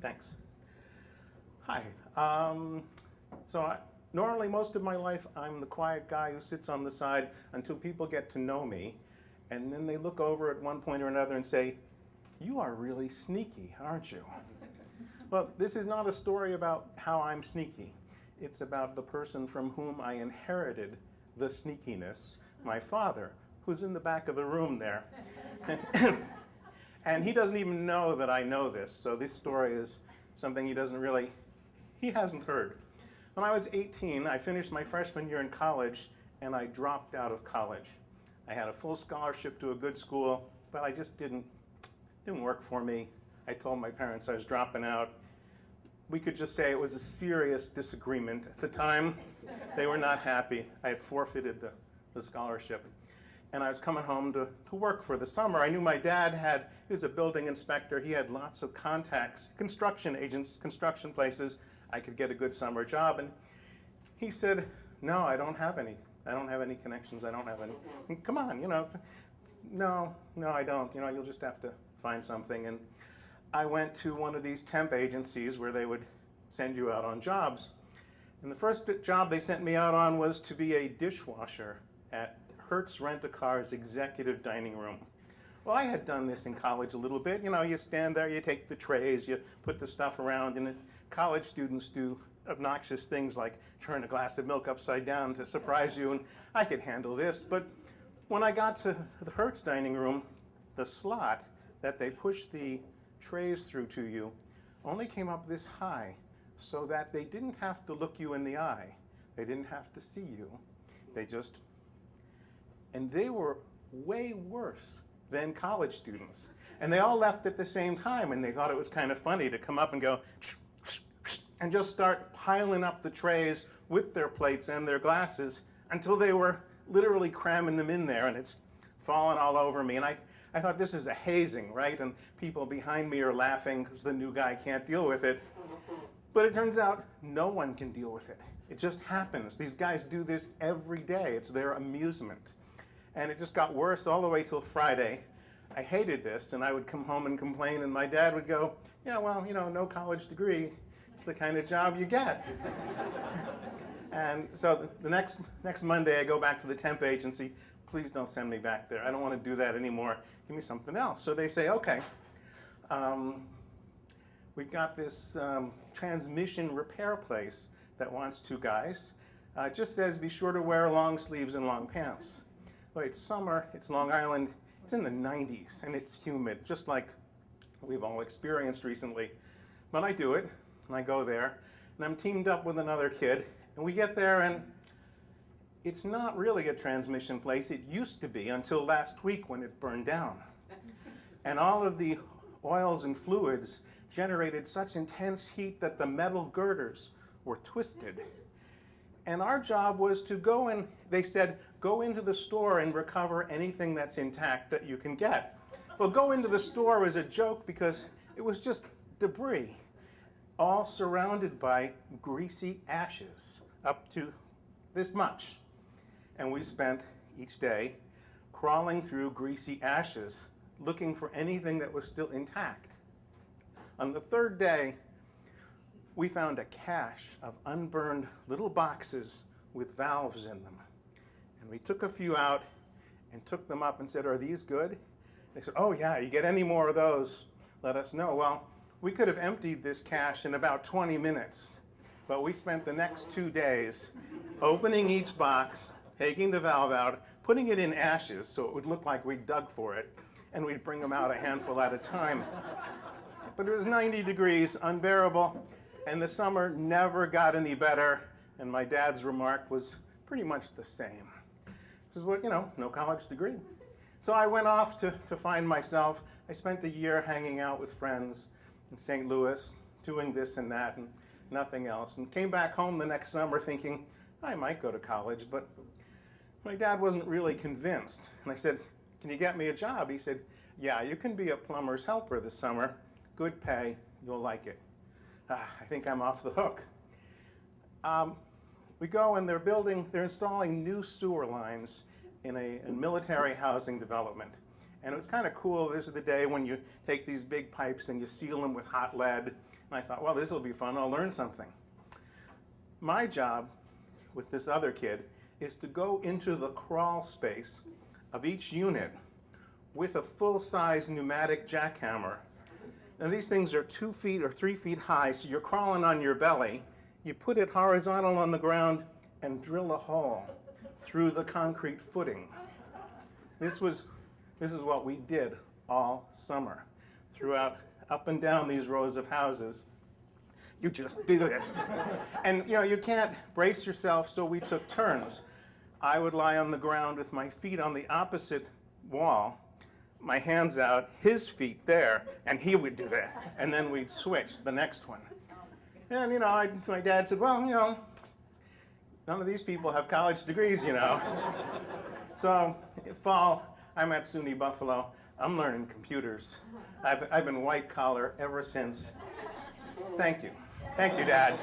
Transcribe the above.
Thanks. Hi. Normally, most of my life, I'm the quiet guy who sits on the side until people get to know me. And then they look over at one point or another and say, "You are really sneaky, aren't you?" Well, this is not a story about how I'm sneaky. It's about the person from whom I inherited the sneakiness, my father, who's in the back of the room there. And he doesn't even know that I know this, so this story is something he hasn't heard. When I was 18, I finished my freshman year in college, and I dropped out of college. I had a full scholarship to a good school, but I just didn't work for me. I told my parents I was dropping out. We could just say it was a serious disagreement. At the time, they were not happy. I had forfeited the scholarship. And I was coming home to work for the summer. I knew my dad he was a building inspector. He had lots of contacts, construction agents, construction places. I could get a good summer job. And he said, "No, I don't have any. I don't have any connections. I don't have any." And come on, No, I don't. You'll just have to find something. And I went to one of these temp agencies where they would send you out on jobs. And the first job they sent me out on was to be a dishwasher at Hertz Rent-A-Car's executive dining room. Well, I had done this in college a little bit. You stand there, you take the trays, you put the stuff around, and college students do obnoxious things like turn a glass of milk upside down to surprise you, and I could handle this. But when I got to the Hertz dining room, the slot that they push the trays through to you only came up this high, so that they didn't have to look you in the eye. They didn't have to see you. And they were way worse than college students. And they all left at the same time, and they thought it was kind of funny to come up and go, and just start piling up the trays with their plates and their glasses until they were literally cramming them in there, and it's falling all over me. And I thought, this is a hazing, right? And people behind me are laughing because the new guy can't deal with it. But it turns out no one can deal with it. It just happens. These guys do this every day. It's their amusement. And it just got worse all the way till Friday. I hated this, and I would come home and complain, and my dad would go, "Yeah, well, no college degree. It's the kind of job you get." And so the next Monday, I go back to the temp agency. "Please don't send me back there. I don't want to do that anymore. Give me something else." So they say, "Okay, we've got this transmission repair place that wants 2 guys. It just says be sure to wear long sleeves and long pants." Well, it's summer, it's Long Island, it's in the 90s, and it's humid, just like we've all experienced recently. But I do it, and I go there, and I'm teamed up with another kid, and we get there, and it's not really a transmission place. It used to be until last week when it burned down. And all of the oils and fluids generated such intense heat that the metal girders were twisted. And our job was to go in, they said, go into the store and recover anything that's intact that you can get. Well, go into the store was a joke because it was just debris, all surrounded by greasy ashes, up to this much. And we spent each day crawling through greasy ashes, looking for anything that was still intact. On the 3rd day, we found a cache of unburned little boxes with valves in them. And we took a few out and took them up and said, "Are these good?" They said, "Oh yeah, you get any more of those, let us know." Well, we could have emptied this cache in about 20 minutes, but we spent the next 2 days opening each box, taking the valve out, putting it in ashes so it would look like we dug for it, and we'd bring them out a handful at a time. But it was 90 degrees, unbearable, and the summer never got any better, and my dad's remark was pretty much the same. This is what, no college degree. So I went off to find myself. I spent a year hanging out with friends in St. Louis, doing this and that and nothing else, and came back home the next summer thinking, I might go to college, but my dad wasn't really convinced. And I said, "Can you get me a job?" He said, "Yeah, you can be a plumber's helper this summer. Good pay, you'll like it." I think I'm off the hook. We go and they're installing new sewer lines in a military housing development. And it was kind of cool. This is the day when you take these big pipes and you seal them with hot lead. And I thought, well, this will be fun. I'll learn something. My job with this other kid is to go into the crawl space of each unit with a full-size pneumatic jackhammer. Now these things are 2 feet or 3 feet high, so you're crawling on your belly. You put it horizontal on the ground and drill a hole through the concrete footing. This is what we did all summer. Throughout, up and down these rows of houses, you just do this. And you can't brace yourself, so we took turns. I would lie on the ground with my feet on the opposite wall, my hands out, his feet there, and he would do that. And then we'd switch the next one. And my dad said, well, none of these people have college degrees, So, fall, I'm at SUNY Buffalo. I'm learning computers. I've been white collar ever since. Thank you. Thank you, Dad.